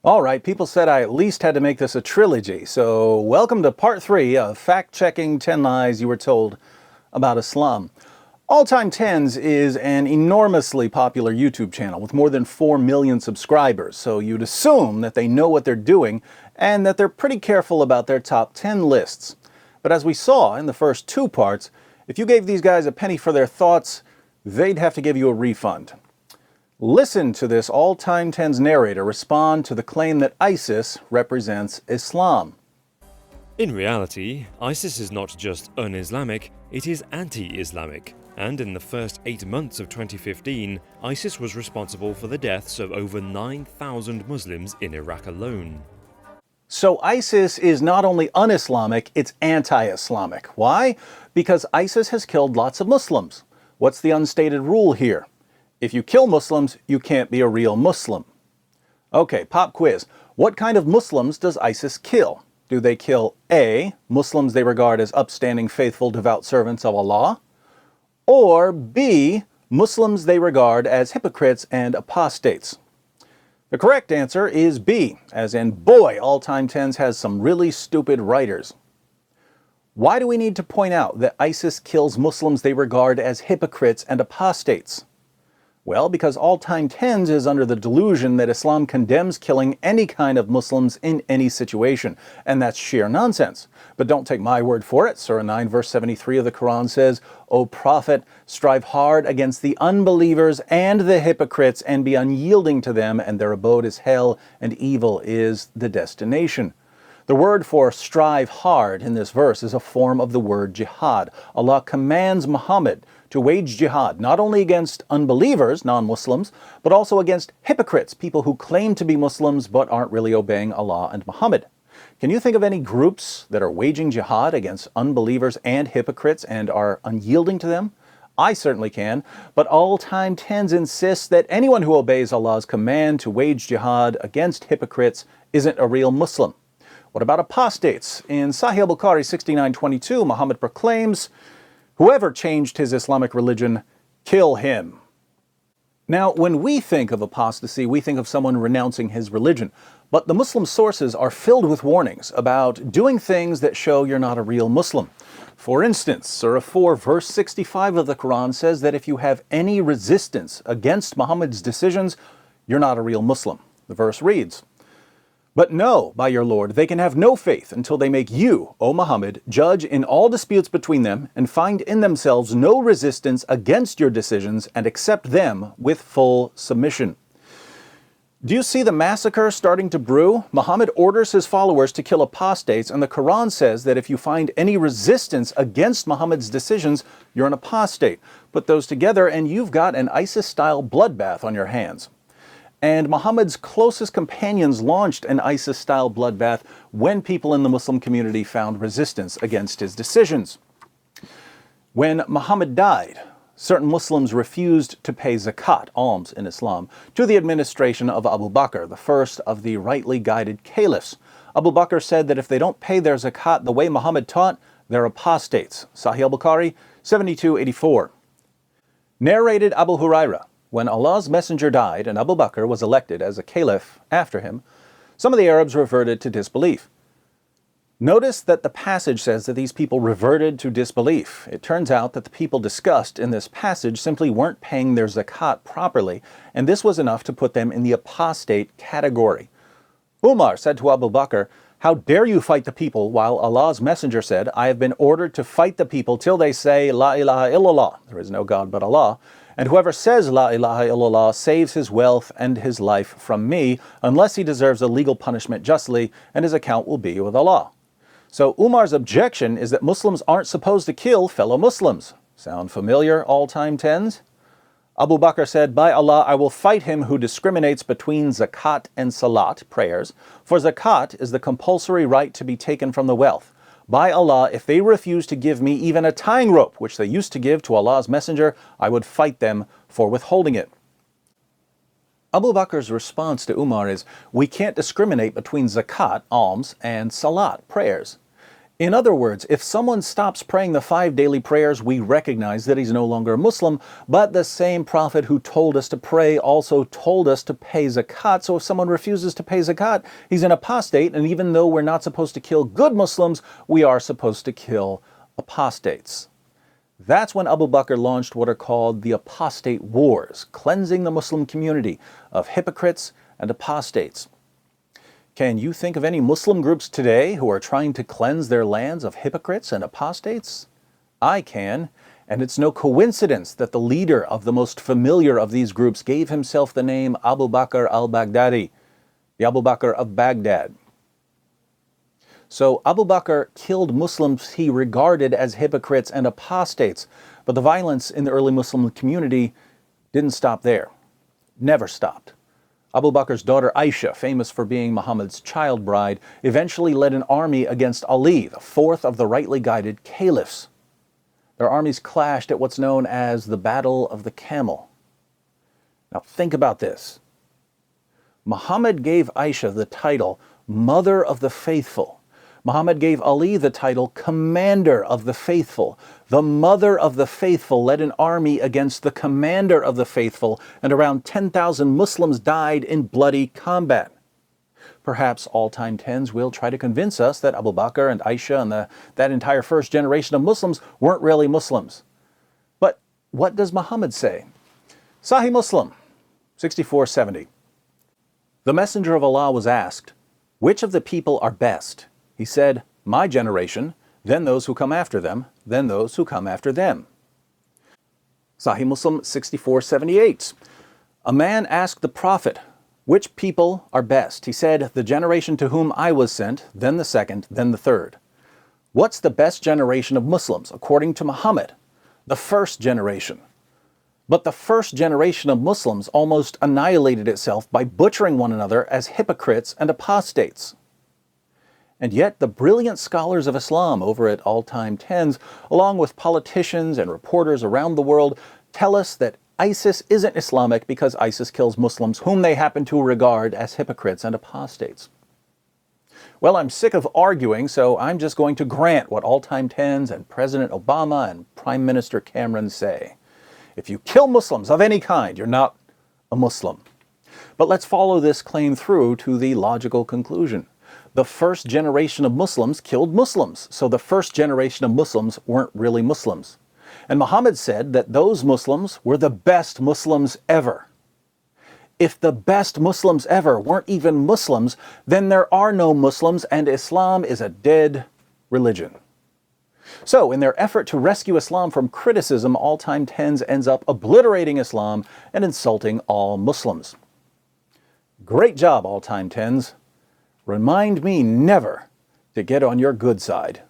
All right, people said I at least had to make this a trilogy, so welcome to part 3 of fact-checking 10 lies you were told about Islam. All Time Tens is an enormously popular YouTube channel with more than 4 million subscribers, so you'd assume that they know what they're doing and that they're pretty careful about their top 10 lists. But as we saw in the first 2 parts, if you gave these guys a penny for their thoughts, they'd have to give you a refund. Listen to this All Time Tens narrator respond to the claim that ISIS represents Islam. In reality, ISIS is not just un-Islamic, it is anti-Islamic. And in the first 8 months of 2015, ISIS was responsible for the deaths of over 9,000 Muslims in Iraq alone. So ISIS is not only un-Islamic, it's anti-Islamic. Why? Because ISIS has killed lots of Muslims. What's the unstated rule here? If you kill Muslims, you can't be a real Muslim. Okay, pop quiz. What kind of Muslims does ISIS kill? Do they kill A, Muslims they regard as upstanding, faithful, devout servants of Allah? Or B, Muslims they regard as hypocrites and apostates? The correct answer is B, as in, boy, All Time Tens has some really stupid writers. Why do we need to point out that ISIS kills Muslims they regard as hypocrites and apostates? Well, because All Time Tens is under the delusion that Islam condemns killing any kind of Muslims in any situation, and that's sheer nonsense. But don't take my word for it. Surah 9 verse 73 of the Quran says, "O Prophet, strive hard against the unbelievers and the hypocrites and be unyielding to them, and their abode is hell, and evil is the destination." The word for strive hard in this verse is a form of the word jihad. Allah commands Muhammad to wage jihad not only against unbelievers, non-Muslims, but also against hypocrites, people who claim to be Muslims but aren't really obeying Allah and Muhammad. Can you think of any groups that are waging jihad against unbelievers and hypocrites and are unyielding to them? I certainly can, but All Time Tens insists that anyone who obeys Allah's command to wage jihad against hypocrites isn't a real Muslim. What about apostates? In Sahih al-Bukhari 69:22, Muhammad proclaims, "Whoever changed his Islamic religion, kill him." Now, when we think of apostasy, we think of someone renouncing his religion. But the Muslim sources are filled with warnings about doing things that show you're not a real Muslim. For instance, Surah 4 verse 65 of the Quran says that if you have any resistance against Muhammad's decisions, you're not a real Muslim. The verse reads, "But know, by your Lord, they can have no faith until they make you, O Muhammad, judge in all disputes between them and find in themselves no resistance against your decisions and accept them with full submission." Do you see the massacre starting to brew? Muhammad orders his followers to kill apostates, and the Quran says that if you find any resistance against Muhammad's decisions, you're an apostate. Put those together and you've got an ISIS-style bloodbath on your hands. And Muhammad's closest companions launched an ISIS-style bloodbath when people in the Muslim community found resistance against his decisions. When Muhammad died, certain Muslims refused to pay zakat, alms in Islam, to the administration of Abu Bakr, the first of the rightly guided caliphs. Abu Bakr said that if they don't pay their zakat the way Muhammad taught, they're apostates. Sahih al-Bukhari 72:84. Narrated Abu Huraira, when Allah's messenger died and Abu Bakr was elected as a caliph after him, some of the Arabs reverted to disbelief. Notice that the passage says that these people reverted to disbelief. It turns out that the people discussed in this passage simply weren't paying their zakat properly, and this was enough to put them in the apostate category. Umar said to Abu Bakr, "How dare you fight the people?" while Allah's messenger said, "I have been ordered to fight the people till they say, La ilaha illallah, there is no God but Allah. And whoever says La ilaha illallah saves his wealth and his life from me, unless he deserves a legal punishment justly, and his account will be with Allah." So Umar's objection is that Muslims aren't supposed to kill fellow Muslims. Sound familiar, All Time Tens? Abu Bakr said, "By Allah, I will fight him who discriminates between zakat and salat, prayers, for zakat is the compulsory right to be taken from the wealth. By Allah, if they refuse to give me even a tying rope, which they used to give to Allah's messenger, I would fight them for withholding it." Abu Bakr's response to Umar is, we can't discriminate between zakat, alms, and salat, prayers. In other words, if someone stops praying the 5 daily prayers, we recognize that he's no longer a Muslim, but the same prophet who told us to pray also told us to pay zakat. So if someone refuses to pay zakat, he's an apostate, and even though we're not supposed to kill good Muslims, we are supposed to kill apostates. That's when Abu Bakr launched what are called the apostate wars, cleansing the Muslim community of hypocrites and apostates. Can you think of any Muslim groups today who are trying to cleanse their lands of hypocrites and apostates? I can, and it's no coincidence that the leader of the most familiar of these groups gave himself the name Abu Bakr al-Baghdadi, the Abu Bakr of Baghdad. So Abu Bakr killed Muslims he regarded as hypocrites and apostates, but the violence in the early Muslim community didn't stop there. Never stopped. Abu Bakr's daughter Aisha, famous for being Muhammad's child bride, eventually led an army against Ali, the fourth of the rightly guided caliphs. Their armies clashed at what's known as the Battle of the Camel. Now think about this. Muhammad gave Aisha the title Mother of the Faithful. Muhammad gave Ali the title Commander of the Faithful. The Mother of the Faithful led an army against the Commander of the Faithful, and around 10,000 Muslims died in bloody combat. Perhaps all-time tens will try to convince us that Abu Bakr and Aisha and that entire first generation of Muslims weren't really Muslims. But what does Muhammad say? Sahih Muslim, 6470. The Messenger of Allah was asked, "Which of the people are best?" He said, "My generation, then those who come after them, then those who come after them." Sahih Muslim 6478. A man asked the Prophet, "Which people are best?" He said, "The generation to whom I was sent, then the second, then the third." What's the best generation of Muslims? According to Muhammad, the first generation. But the first generation of Muslims almost annihilated itself by butchering one another as hypocrites and apostates. And yet the brilliant scholars of Islam over at All Time Tens, along with politicians and reporters around the world, tell us that ISIS isn't Islamic because ISIS kills Muslims whom they happen to regard as hypocrites and apostates. Well, I'm sick of arguing, so I'm just going to grant what All Time Tens and President Obama and Prime Minister Cameron say. If you kill Muslims of any kind, you're not a Muslim. But let's follow this claim through to the logical conclusion. The first generation of Muslims killed Muslims, so the first generation of Muslims weren't really Muslims. And Muhammad said that those Muslims were the best Muslims ever. If the best Muslims ever weren't even Muslims, then there are no Muslims and Islam is a dead religion. So, in their effort to rescue Islam from criticism, All Time Tens ends up obliterating Islam and insulting all Muslims. Great job, All Time Tens. Remind me never to get on your good side.